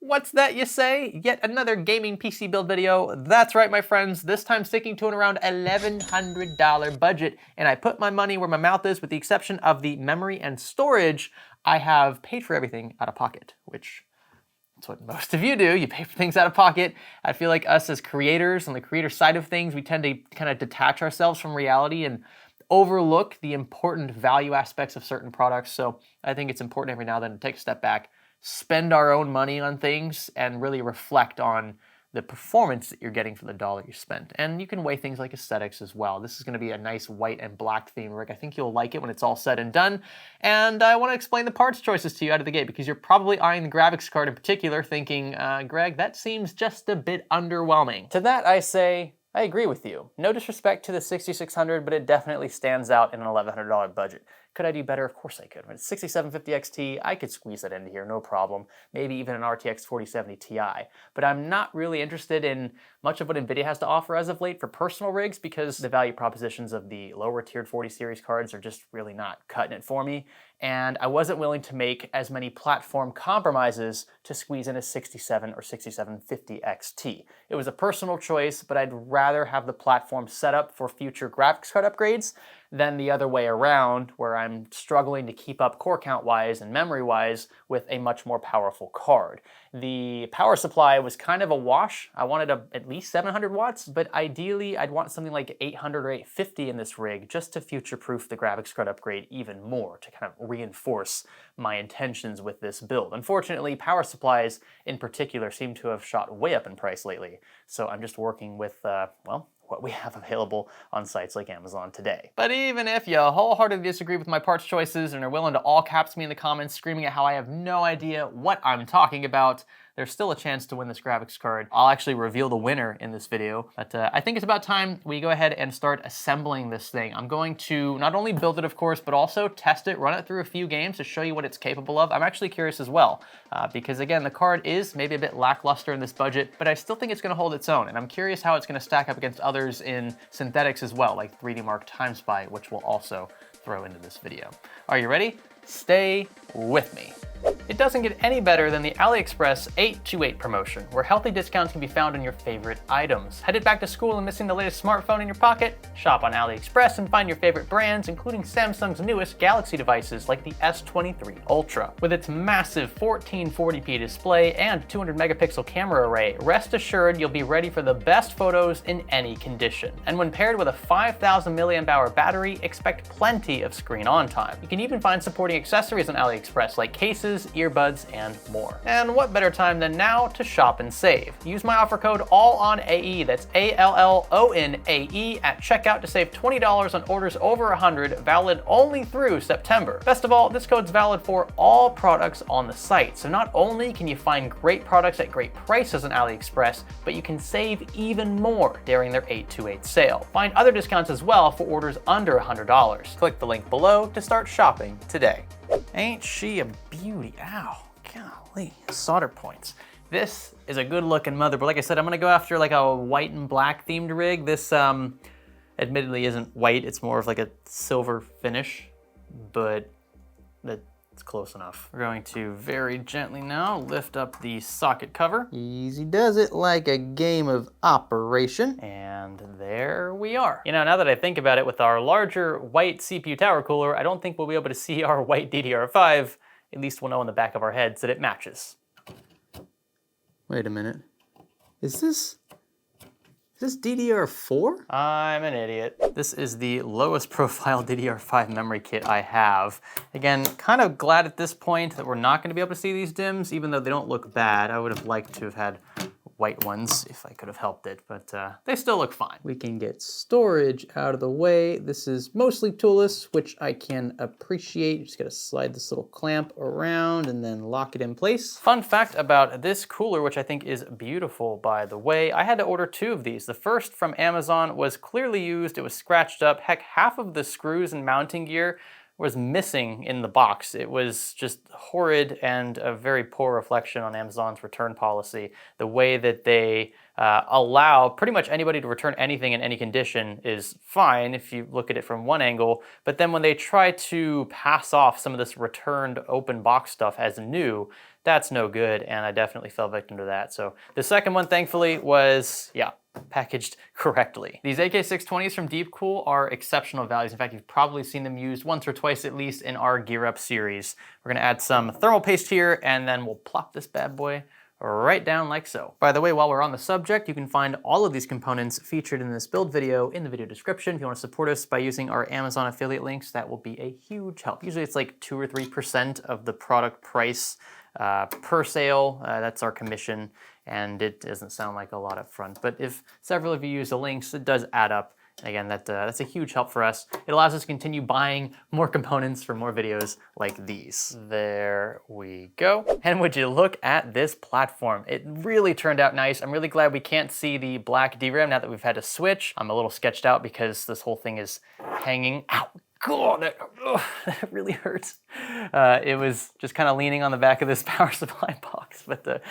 What's that you say? Yet another gaming PC build video. That's right, my friends. This time sticking to an around $1,100 budget. And I put my money where my mouth is with the exception of the memory and storage. I have paid for everything out of pocket, which that's what most of you do. You pay for things out of pocket. I feel like us as creators on the creator side of things, we tend to kind of detach ourselves from reality and overlook the important value aspects of certain products. So I think it's important every now and then to take a step back, spend our own money on things, and really reflect on the performance that you're getting for the dollar you spent. And you can weigh things like aesthetics as well. This is gonna be a nice white and black theme rig. I think you'll like it when it's all said and done. And I wanna explain the parts choices to you out of the gate because you're probably eyeing the graphics card in particular thinking, Greg, that seems just a bit underwhelming. To that I say, I agree with you. No disrespect to the 6600, but it definitely stands out in an $1,100 budget. Could I do better? Of course I could. When it's 6750 XT, I could squeeze that into here, no problem. Maybe even an RTX 4070 Ti. But I'm not really interested in much of what NVIDIA has to offer as of late for personal rigs because the value propositions of the lower tiered 40 series cards are just really not cutting it for me. And I wasn't willing to make as many platform compromises to squeeze in a 67 or 6750 XT. It was a personal choice, but I'd rather have the platform set up for future graphics card upgrades than the other way around, where I'm struggling to keep up core count-wise and memory-wise with a much more powerful card. The power supply was kind of a wash. I wanted at least 700 watts, but ideally I'd want something like 800 or 850 in this rig just to future-proof the graphics card upgrade even more, to kind of reinforce my intentions with this build. Unfortunately, power supplies in particular seem to have shot way up in price lately, so I'm just working with, well, what we have available on sites like Amazon today. But even if you wholeheartedly disagree with my parts choices and are willing to all caps me in the comments screaming at how I have no idea what I'm talking about, there's still a chance to win this graphics card. I'll actually reveal the winner in this video, but I think it's about time we go ahead and start assembling this thing. I'm going to not only build it, of course, but also test it, run it through a few games to show you what it's capable of. I'm actually curious as well, because again, the card is maybe a bit lackluster in this budget, but I still think it's gonna hold its own, and I'm curious how it's gonna stack up against others in synthetics as well, like 3D Mark Time Spy, which we'll also throw into this video. Are you ready? Stay with me. It doesn't get any better than the AliExpress 828 promotion, where healthy discounts can be found on your favorite items. Headed back to school and missing the latest smartphone in your pocket? Shop on AliExpress and find your favorite brands, including Samsung's newest Galaxy devices like the S23 Ultra. With its massive 1440p display and 200 megapixel camera array, rest assured you'll be ready for the best photos in any condition. And when paired with a 5,000 mAh battery, expect plenty of screen on time. You can even find supporting accessories on AliExpress like cases, earbuds, and more. And what better time than now to shop and save? Use my offer code ALLONAE, that's ALLONAE, at checkout to save $20 on orders over 100, valid only through September. Best of all, this code's valid for all products on the site, so not only can you find great products at great prices on AliExpress, but you can save even more during their 828 sale. Find other discounts as well for orders under $100. Click the link below to start shopping today. Ain't she a beauty? Ow, golly, solder points. This is a good looking motherboard. Like I said, I'm gonna go after like a white and black themed rig. This admittedly isn't white, it's more of like a silver finish, but it's close enough. We're going to very gently now lift up the socket cover. Easy does it, like a game of Operation. And there we are. You know, now that I think about it, with our larger white CPU tower cooler, I don't think we'll be able to see our white DDR5. At least we'll know in the back of our heads that it matches. Wait a minute. Is this DDR4? I'm an idiot. This is the lowest profile DDR5 memory kit I have. Again, kind of glad at this point that we're not gonna be able to see these DIMMs, even though they don't look bad. I would have liked to have had white ones if I could have helped it, but they still look fine. We can get storage out of the way. This is mostly toolless, which I can appreciate. You just gotta slide this little clamp around and then lock it in place. Fun fact about this cooler, which I think is beautiful by the way, I had to order 2 of these. The first from Amazon was clearly used, it was scratched up. Heck, half of the screws and mounting gear was missing in the box. It was just horrid and a very poor reflection on Amazon's return policy. The way that they allow pretty much anybody to return anything in any condition is fine if you look at it from one angle, but then when they try to pass off some of this returned open box stuff as new, that's no good, and I definitely fell victim to that. So the second one, thankfully, was, yeah, packaged correctly. These AK620s from Deepcool are exceptional values. In fact, you've probably seen them used once or twice at least in our Gear Up series. We're gonna add some thermal paste here, and then we'll plop this bad boy right down like so. By the way, while we're on the subject, you can find all of these components featured in this build video in the video description. If you want to support us by using our Amazon affiliate links, that will be a huge help. Usually it's like 2 or 3% of the product price per sale. That's our commission, and it doesn't sound like a lot up front, but if several of you use the links, it does add up. Again, that's a huge help for us. It allows us to continue buying more components for more videos like these. There we go. And would you look at this platform? It really turned out nice. I'm really glad we can't see the black DRAM now that we've had to switch. I'm a little sketched out because this whole thing is hanging out. God, that really hurts. It was just kind of leaning on the back of this power supply box, but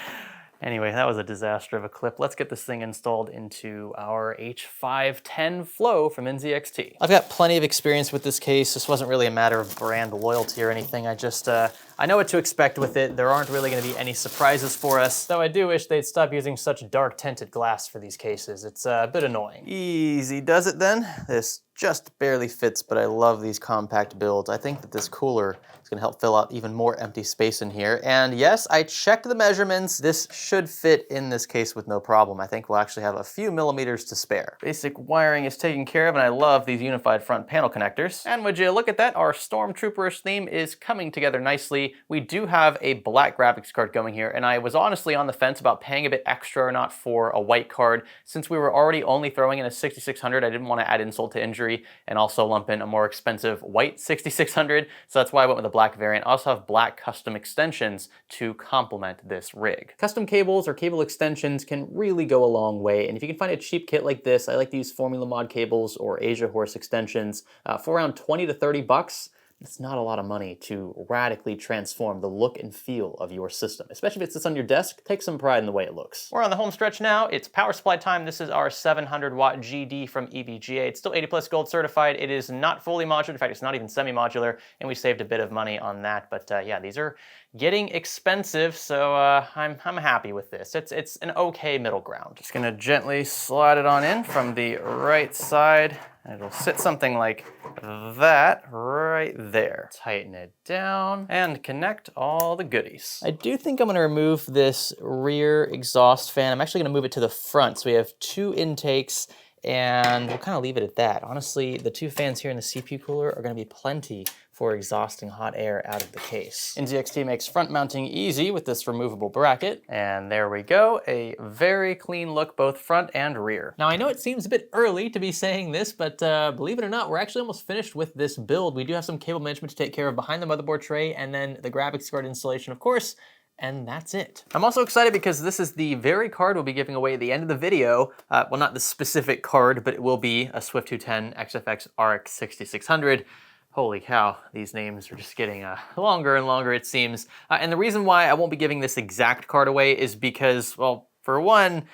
anyway, that was a disaster of a clip. Let's get this thing installed into our H510 Flow from NZXT. I've got plenty of experience with this case. This wasn't really a matter of brand loyalty or anything. I know what to expect with it. There aren't really gonna be any surprises for us, though I do wish they'd stop using such dark tinted glass for these cases. It's a bit annoying. Easy does it then. This just barely fits, but I love these compact builds. I think that this cooler is gonna help fill out even more empty space in here. And yes, I checked the measurements. This should fit in this case with no problem. I think we'll actually have a few millimeters to spare. Basic wiring is taken care of, and I love these unified front panel connectors. And would you look at that, our Stormtrooperish theme is coming together nicely. We do have a black graphics card going here, and I was honestly on the fence about paying a bit extra or not for a white card. Since we were already only throwing in a 6600, I didn't want to add insult to injury and also lump in a more expensive white 6600, so that's why I went with the black variant. I also have black custom extensions to complement this rig. Custom cables or cable extensions can really go a long way, and if you can find a cheap kit like this, I like to use Formula Mod cables or Asia Horse extensions for around 20 to 30 bucks. It's not a lot of money to radically transform the look and feel of your system. Especially if it sits on your desk, take some pride in the way it looks. We're on the home stretch now. It's power supply time. This is our 700 watt GD from EVGA. It's still 80 plus gold certified. It is not fully modular. In fact, it's not even semi-modular, and we saved a bit of money on that. But yeah, these are getting expensive, so I'm happy with this. It's an okay middle ground. Just gonna gently slide it on in from the right side. And it'll sit something like that right there. Tighten it down and connect all the goodies. I do think I'm gonna remove this rear exhaust fan. I'm actually gonna move it to the front. So we have 2 intakes, and we'll kind of leave it at that. Honestly, the 2 fans here in the CPU cooler are gonna be plenty for exhausting hot air out of the case. NZXT makes front mounting easy with this removable bracket. And there we go, a very clean look both front and rear. Now I know it seems a bit early to be saying this, but believe it or not, we're actually almost finished with this build. We do have some cable management to take care of behind the motherboard tray, and then the graphics card installation, of course, and that's it. I'm also excited because this is the very card we'll be giving away at the end of the video. Well, not the specific card, but it will be a Swift 210 XFX RX 6600. Holy cow, these names are just getting longer and longer, it seems. And the reason why I won't be giving this exact card away is because, well, for one,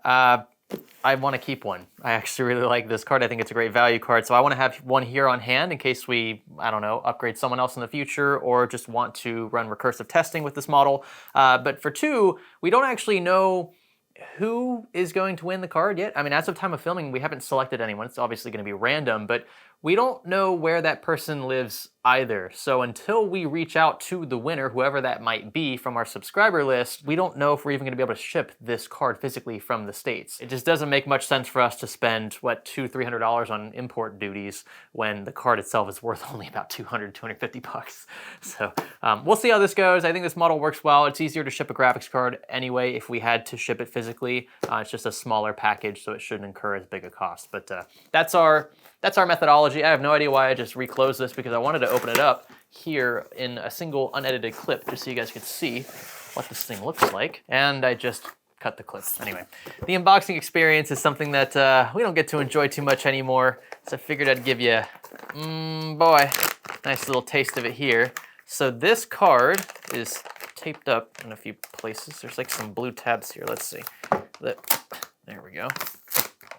I want to keep one. I actually really like this card. I think it's a great value card, so I want to have one here on hand in case we, I don't know, upgrade someone else in the future or just want to run recursive testing with this model. But for 2, we don't actually know who is going to win the card yet. I mean, as of time of filming, we haven't selected anyone. It's obviously going to be random, but we don't know where that person lives either. So until we reach out to the winner, whoever that might be from our subscriber list, we don't know if we're even gonna be able to ship this card physically from the States. It just doesn't make much sense for us to spend, what, $200, $300 on import duties when the card itself is worth only about 200, 250 bucks. So we'll see how this goes. I think this model works well. It's easier to ship a graphics card anyway if we had to ship it physically. It's just a smaller package, so it shouldn't incur as big a cost. But that's our methodology. I have no idea why I just reclosed this, because I wanted to open it up here in a single unedited clip just so you guys could see what this thing looks like. And I just cut the clip. Anyway, the unboxing experience is something that we don't get to enjoy too much anymore. So I figured I'd give you, boy, nice little taste of it here. So this card is taped up in a few places. There's like some blue tabs here. Let's see. There we go.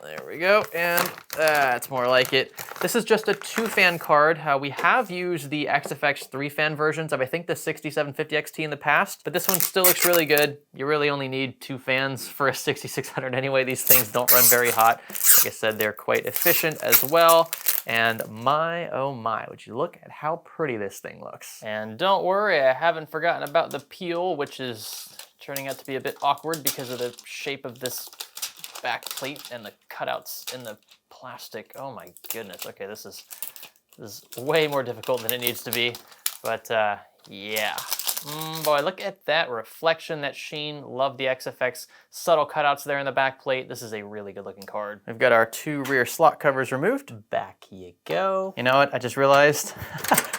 There we go, and that's more like it. This is just a 2-fan card. We have used the XFX 3-fan versions of, I think, the 6750 XT in the past, but this one still looks really good. You really only need 2 fans for a 6600 anyway. These things don't run very hot. Like I said, they're quite efficient as well. And my, oh my, would you look at how pretty this thing looks. And don't worry, I haven't forgotten about the peel, which is turning out to be a bit awkward because of the shape of this back plate and the cutouts in the plastic. Oh my goodness. Okay, this is way more difficult than it needs to be. But yeah. Boy, look at that reflection, that sheen. Love the XFX subtle cutouts there in the back plate. This is a really good looking card. We've got our 2 rear slot covers removed. Back you go. You know what? I just realized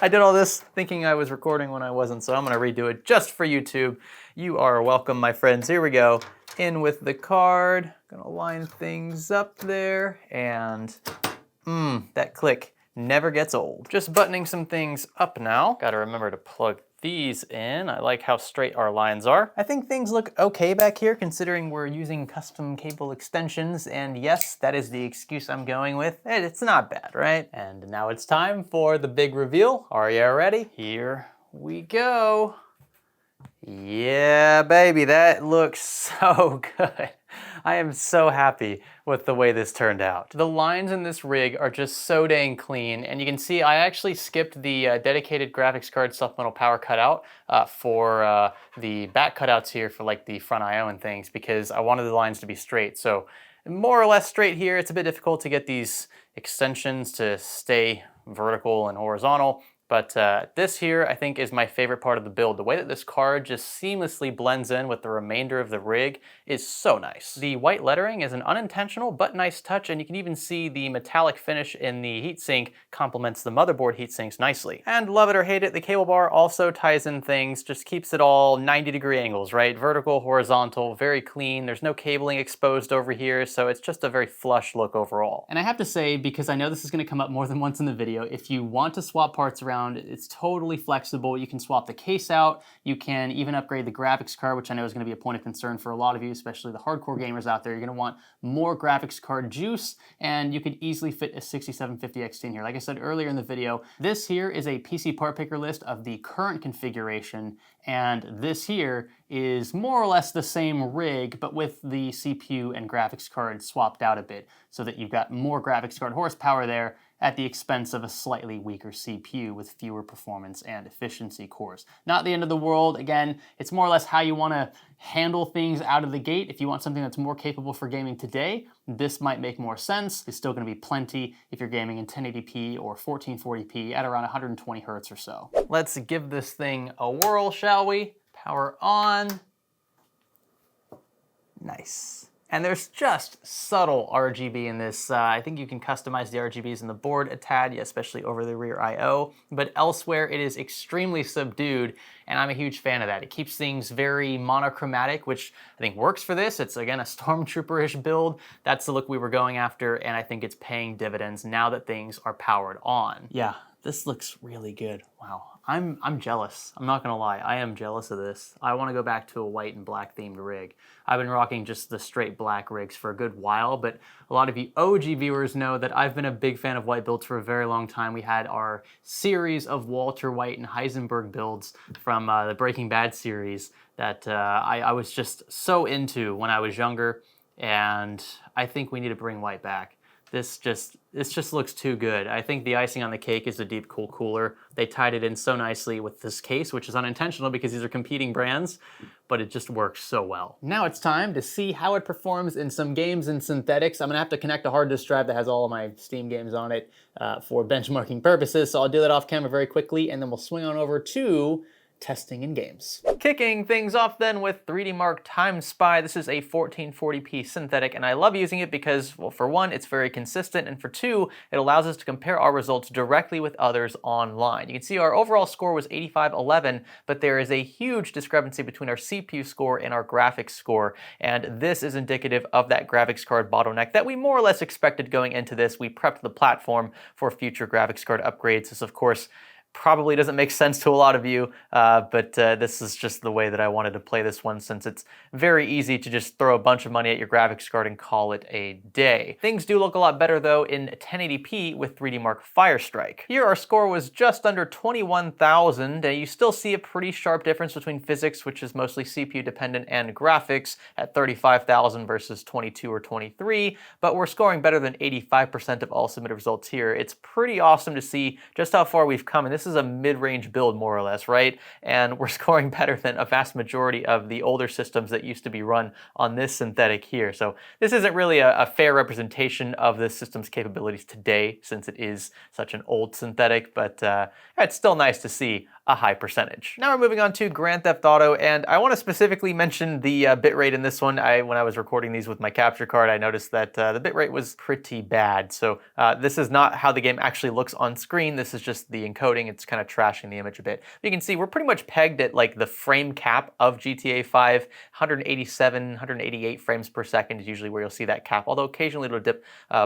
I did all this thinking I was recording when I wasn't, so I'm gonna redo it just for YouTube. You are welcome, my friends. Here we go. In with the card. Gonna line things up there, and that click never gets old. Just buttoning some things up now. Gotta remember to plug these in. I like how straight our lines are. I think things look okay back here considering we're using custom cable extensions, and yes, that is the excuse I'm going with. It's not bad, right? And now it's time for the big reveal. Are you ready? Here we go. Yeah, baby, that looks so good. I am so happy with the way this turned out. The lines in this rig are just so dang clean, and you can see I actually skipped the dedicated graphics card supplemental power cutout for the back cutouts here for like the front I/O and things, because I wanted the lines to be straight. So more or less straight here. It's a bit difficult to get these extensions to stay vertical and horizontal. But this here, I think, is my favorite part of the build. The way that this card just seamlessly blends in with the remainder of the rig is so nice. The white lettering is an unintentional but nice touch, and you can even see the metallic finish in the heatsink complements the motherboard heatsinks nicely. And love it or hate it, the cable bar also ties in things, just keeps it all 90-degree angles, right? Vertical, horizontal, very clean. There's no cabling exposed over here, so it's just a very flush look overall. And I have to say, because I know this is going to come up more than once in the video, if you want to swap parts around, it's totally flexible. You can swap the case out. You can even upgrade the graphics card, which I know is going to be a point of concern for a lot of you, especially the hardcore gamers out there. You're going to want more graphics card juice, and you could easily fit a 6750 XT in here. Like I said earlier in the video, this here is a PC part picker list of the current configuration, and this here is more or less the same rig, but with the CPU and graphics card swapped out a bit, so that you've got more graphics card horsepower there at the expense of a slightly weaker CPU with fewer performance and efficiency cores. Not the end of the world. Again, it's more or less how you want to handle things out of the gate. If you want something that's more capable for gaming today, this might make more sense. There's still going to be plenty if you're gaming in 1080p or 1440p at around 120 hertz or so. Let's give this thing a whirl, shall we? Power on. Nice. And there's just subtle RGB in this. I think you can customize the RGBs in the board a tad, especially over the rear I/O, but elsewhere it is extremely subdued, and I'm a huge fan of that. It keeps things very monochromatic, which I think works for this. It's, again, a Stormtrooper-ish build. That's the look we were going after, and I think it's paying dividends now that things are powered on. Yeah, this looks really good. Wow. I'm jealous. I'm not gonna lie. I am jealous of this. I want to go back to a white and black themed rig. I've been rocking just the straight black rigs for a good while, but a lot of you OG viewers know that I've been a big fan of white builds for a very long time. We had our series of Walter White and Heisenberg builds from the Breaking Bad series that I was just so into when I was younger, and I think we need to bring white back. This just looks too good. I think the icing on the cake is the Deep Cool Cooler. They tied it in so nicely with this case, which is unintentional because these are competing brands, but it just works so well. Now it's time to see how it performs in some games in synthetics. I'm gonna have to connect a hard disk drive that has all of my Steam games on it for benchmarking purposes, so I'll do that off camera very quickly, and then we'll swing on over to testing in games. Kicking things off then with 3D Mark Time Spy. This is a 1440p synthetic, and I love using it because, well, for one, it's very consistent, and for two, it allows us to compare our results directly with others online. You can see our overall score was 8511, but there is a huge discrepancy between our CPU score and our graphics score, and this is indicative of that graphics card bottleneck that we more or less expected going into this. We prepped the platform for future graphics card upgrades. This, of course, probably doesn't make sense to a lot of you, but this is just the way that I wanted to play this one, since it's very easy to just throw a bunch of money at your graphics card and call it a day. Things do look a lot better though in 1080p with 3D Mark Firestrike. Here our score was just under 21,000, and you still see a pretty sharp difference between physics, which is mostly CPU dependent, and graphics at 35,000 versus 22 or 23, but we're scoring better than 85% of all submitted results here. It's pretty awesome to see just how far we've come, and this is a mid-range build more or less, right? And we're scoring better than a vast majority of the older systems that used to be run on this synthetic here. So this isn't really a fair representation of the system's capabilities today, since it is such an old synthetic, but it's still nice to see a high percentage. Now we're moving on to Grand Theft Auto, and I want to specifically mention the bitrate in this one. When I was recording these with my capture card, I noticed that the bitrate was pretty bad. So this is not how the game actually looks on screen. This is just the encoding. It's kind of trashing the image a bit. You can see we're pretty much pegged at like the frame cap of GTA 5. 187, 188 frames per second is usually where you'll see that cap, although occasionally it'll dip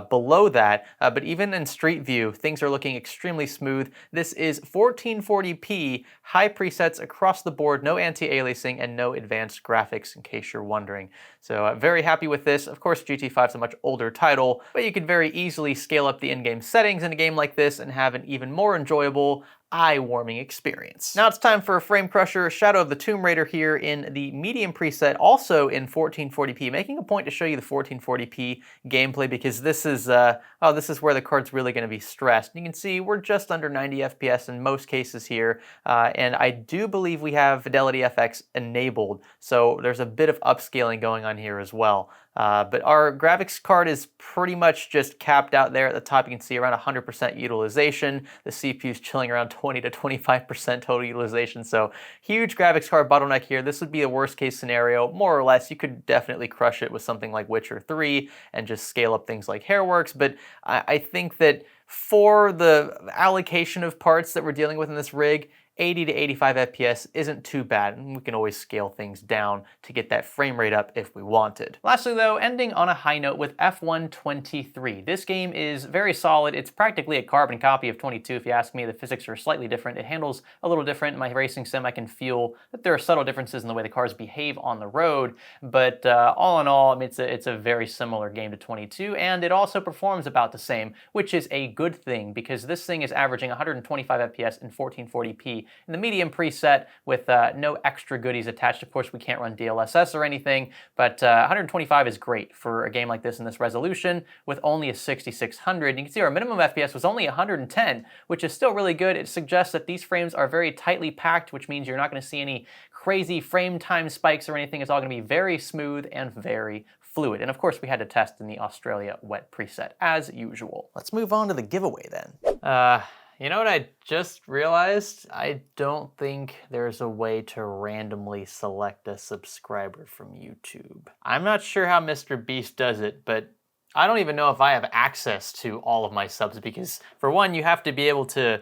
below that. But even in Street View, things are looking extremely smooth. This is 1440p, high presets across the board, no anti-aliasing, and no advanced graphics, in case you're wondering. So very happy with this. Of course, GTA 5 is a much older title, but you could very easily scale up the in-game settings in a game like this and have an even more enjoyable, eye-warming experience. Now it's time for Frame Crusher Shadow of the Tomb Raider here in the medium preset, also in 1440p, making a point to show you the 1440p gameplay, because this is where the card's really going to be stressed. You can see we're just under 90 FPS in most cases here, and I do believe we have Fidelity FX enabled, so there's a bit of upscaling going on here as well. But our graphics card is pretty much just capped out there at the top. You can see around 100% utilization. The CPU is chilling around 20 to 25% total utilization. So huge graphics card bottleneck here. This would be a worst case scenario, more or less. You could definitely crush it with something like Witcher 3 and just scale up things like Hairworks. But I think that for the allocation of parts that we're dealing with in this rig, 80 to 85 FPS isn't too bad, and we can always scale things down to get that frame rate up if we wanted. Lastly though, ending on a high note with F123. This game is very solid. It's practically a carbon copy of 22 if you ask me. The physics are slightly different. It handles a little different. In my racing sim, I can feel that there are subtle differences in the way the cars behave on the road, but all in all, I mean, it's a very similar game to 22, and it also performs about the same, which is a good thing, because this thing is averaging 125 FPS in 1440p in the medium preset with no extra goodies attached. Of course, we can't run DLSS or anything, but 125 is great for a game like this in this resolution with only a 6600. You can see our minimum FPS was only 110, which is still really good. It suggests that these frames are very tightly packed, which means you're not going to see any crazy frame time spikes or anything. It's all going to be very smooth and very fluid. And of course, we had to test in the Australia wet preset as usual. Let's move on to the giveaway then. You know what I just realized? I don't think there's a way to randomly select a subscriber from YouTube. I'm not sure how Mr. Beast does it, but I don't even know if I have access to all of my subs, because for one, you have to be able to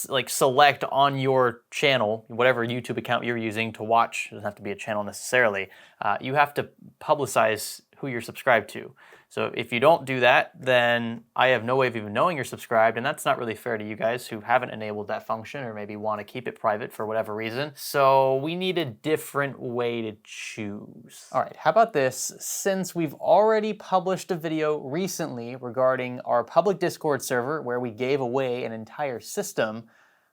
like select on your channel, whatever YouTube account you're using to watch. It doesn't have to be a channel necessarily. You have to publicize who you're subscribed to. So if you don't do that, then I have no way of even knowing you're subscribed, and that's not really fair to you guys who haven't enabled that function or maybe want to keep it private for whatever reason. So we need a different way to choose. All right, how about this? Since we've already published a video recently regarding our public Discord server where we gave away an entire system,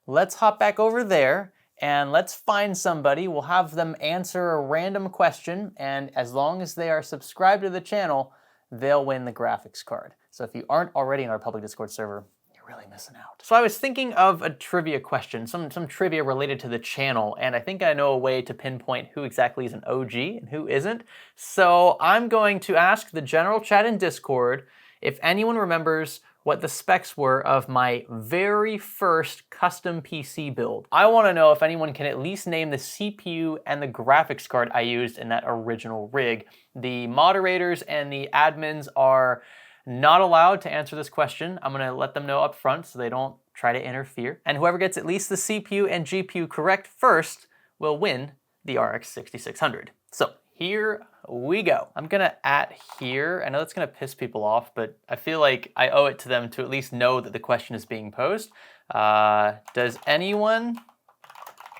let's hop back over there and let's find somebody. We'll have them answer a random question, and as long as they are subscribed to the channel, they'll win the graphics card. So if you aren't already in our public Discord server, you're really missing out. So I was thinking of a trivia question, some trivia related to the channel, and I think I know a way to pinpoint who exactly is an OG and who isn't. So I'm going to ask the general chat in Discord if anyone remembers what the specs were of my very first custom PC build. I want to know if anyone can at least name the CPU and the graphics card I used in that original rig. The moderators and the admins are not allowed to answer this question. I'm going to let them know up front so they don't try to interfere. And whoever gets at least the CPU and GPU correct first will win the RX 6600. So here we go. I'm gonna @ here. I know that's gonna piss people off, but I feel like I owe it to them to at least know that the question is being posed. Does anyone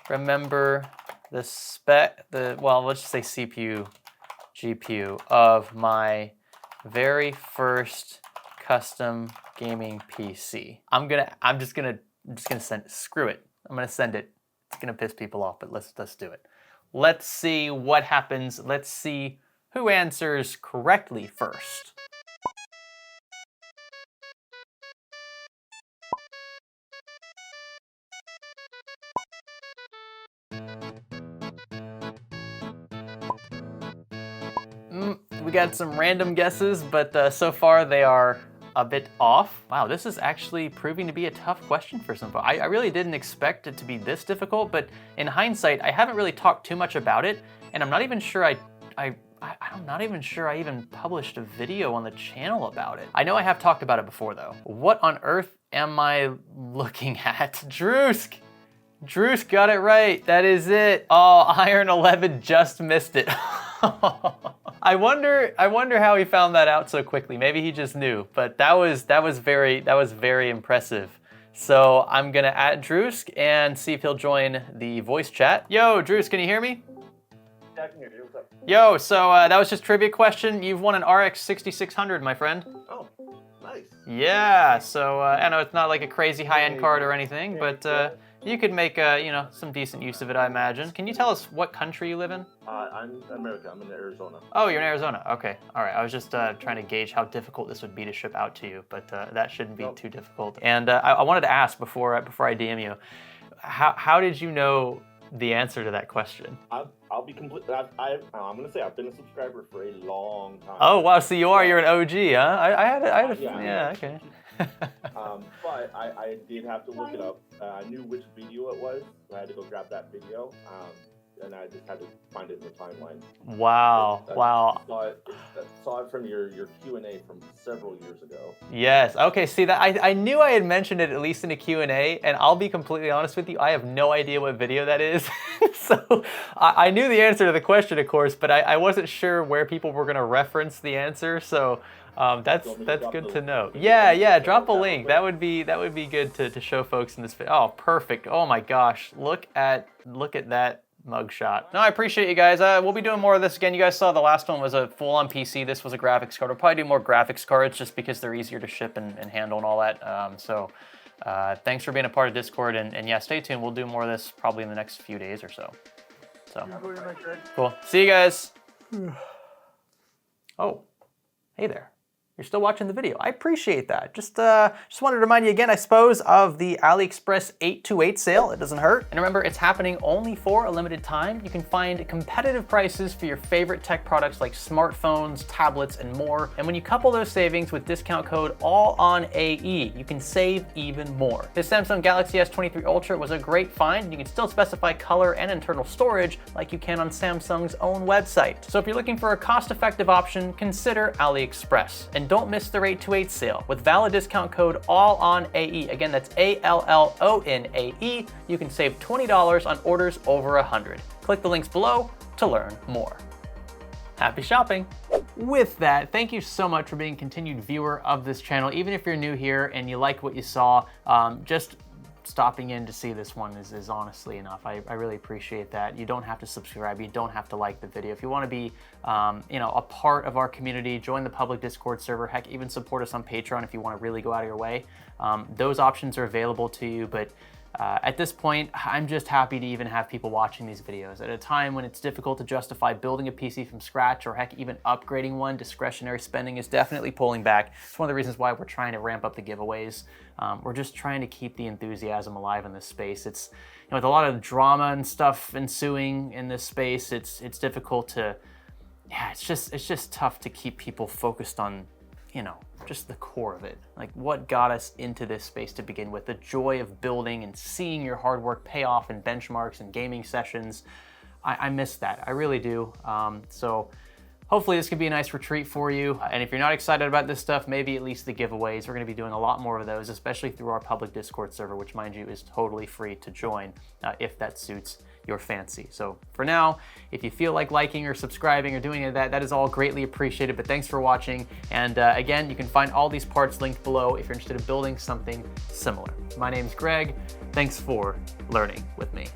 remember the well, let's just say CPU, GPU of my very first custom gaming PC? I'm just gonna send, screw it. I'm gonna send it. It's gonna piss people off, but let's do it. Let's see what happens. Let's see who answers correctly first. We got some random guesses, but so far they are a bit off. Wow, this is actually proving to be a tough question for some folks. I really didn't expect it to be this difficult, but in hindsight, I haven't really talked too much about it, and I'm not even sure I'm not even sure I even published a video on the channel about it. I know I have talked about it before though. What on earth am I looking at? Drewsk! Drewsk got it right. That is it. Oh, Iron 11 just missed it. I wonder how he found that out so quickly. Maybe he just knew, but that was very impressive. So I'm gonna add Drewsk and see if he'll join the voice chat. Yo, Drewsk, can you hear me? Yeah, I can hear you. What's up? Yo, so that was just trivia question. You've won an RX 6600, my friend. Oh, nice. Yeah, so I know it's not like a crazy high-end card or anything, but you could make some decent use of it, I imagine. Can you tell us what country you live in? I'm in America. I'm in Arizona. Oh, you're in Arizona. Okay. All right. I was just trying to gauge how difficult this would be to ship out to you, but that shouldn't be too difficult. And I wanted to ask before I DM you, how did you know the answer to that question? I'll be complete. I'm gonna say I've been a subscriber for a long time. Oh wow, so you're an OG, huh? I had yeah, okay. But I did have to look it up. I knew which video it was, so I had to go grab that video. And I just had to find it in the timeline. Wow, wow. Saw it from your Q&A from several years ago. Yes, okay, see, that I knew I had mentioned it at least in a Q&A, and I'll be completely honest with you, I have no idea what video that is. So I knew the answer to the question, of course, but I wasn't sure where people were gonna reference the answer, so that's good to know. Yeah, drop a link. That would be good to show folks in this video. Oh, perfect. Oh my gosh, look at that mugshot. No, I appreciate you guys. We'll be doing more of this again. You guys saw the last one was a full-on PC. This was a graphics card. We'll probably do more graphics cards just because they're easier to ship and handle and all that. Thanks for being a part of Discord, and yeah, stay tuned. We'll do more of this probably in the next few days or so. So cool. See you guys. Oh, hey there. You're still watching the video. I appreciate that. Just wanted to remind you again, I suppose, of the AliExpress 828 sale. It doesn't hurt. And remember, it's happening only for a limited time. You can find competitive prices for your favorite tech products like smartphones, tablets, and more. And when you couple those savings with discount code ALLONAE, you can save even more. This Samsung Galaxy S23 Ultra was a great find. You can still specify color and internal storage like you can on Samsung's own website. So if you're looking for a cost-effective option, consider AliExpress. And don't miss the 828 sale. With valid discount code ALLONAE, again, that's ALLONAE, you can save $20 on orders over 100. Click the links below to learn more. Happy shopping! With that, thank you so much for being a continued viewer of this channel. Even if you're new here and you like what you saw, just stopping in to see this one is honestly enough. I really appreciate that. You don't have to subscribe. You don't have to like the video. If you want to be, a part of our community, join the public Discord server. Heck, even support us on Patreon if you want to really go out of your way. Those options are available to you, but at this point, I'm just happy to even have people watching these videos. At a time when it's difficult to justify building a PC from scratch or heck, even upgrading one, discretionary spending is definitely pulling back. It's one of the reasons why we're trying to ramp up the giveaways. We're just trying to keep the enthusiasm alive in this space. It's, with a lot of drama and stuff ensuing in this space, it's difficult to, it's just tough to keep people focused on, just the core of it. Like what got us into this space to begin with, the joy of building and seeing your hard work pay off in benchmarks and gaming sessions. I miss that, I really do. So hopefully this can be a nice retreat for you. And if you're not excited about this stuff, maybe at least the giveaways. We're gonna be doing a lot more of those, especially through our public Discord server, which mind you is totally free to join if that suits your fancy. So for now, If you feel like liking or subscribing or doing any of that, that is all greatly appreciated. But thanks for watching. And again, you can find all these parts linked below if you're interested in building something similar. My name's Greg. Thanks for learning with me.